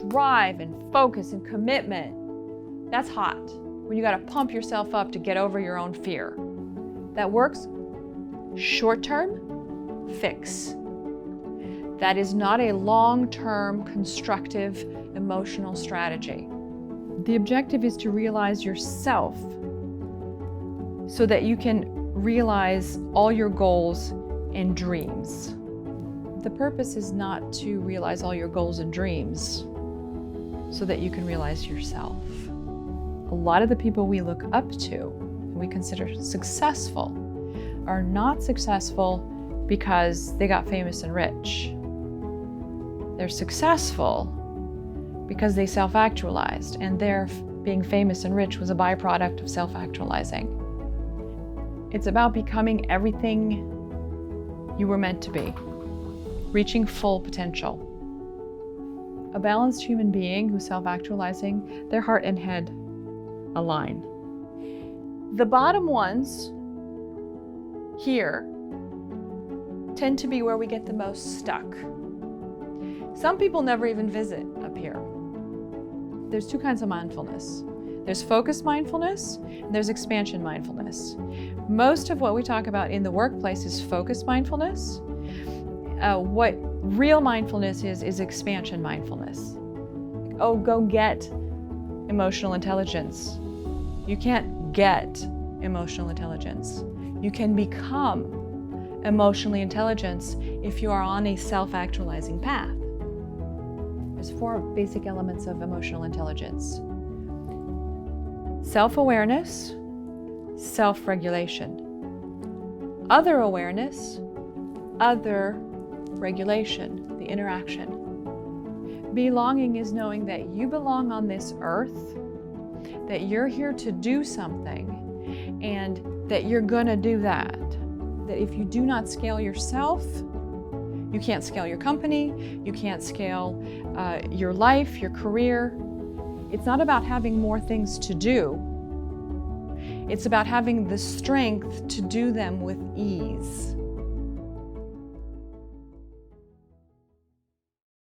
drive and focus and commitment. That's hot. When you got to pump yourself up to get over your own fear. That works short-term fix. That is not a long-term constructive emotional strategy. The objective is to realize yourself so that you can realize all your goals and dreams. The purpose is not to realize all your goals and dreams so that you can realize yourself. A lot of the people we look up to and we consider successful are not successful because they got famous and rich. They're successful because they self-actualized, and their being famous and rich was a byproduct of self-actualizing. It's about becoming everything you were meant to be, reaching full potential. A balanced human being who's self-actualizing, their heart and head align. The bottom ones here tend to be where we get the most stuck. Some people never even visit up here. There's two kinds of mindfulness. There's focused mindfulness, and there's expansion mindfulness. Most of what we talk about in the workplace is focused mindfulness. What real mindfulness is expansion mindfulness. Oh, go get emotional intelligence. You can't get emotional intelligence. You can become emotionally intelligent if you are on a self-actualizing path. There's 4 basic elements of emotional intelligence. Self-awareness, self-regulation. Other awareness, other regulation, the interaction. Belonging is knowing that you belong on this earth, that you're here to do something, and that you're gonna do that. That if you do not scale yourself, you can't scale your company, you can't scale your life, your career. It's not about having more things to do. It's about having the strength to do them with ease.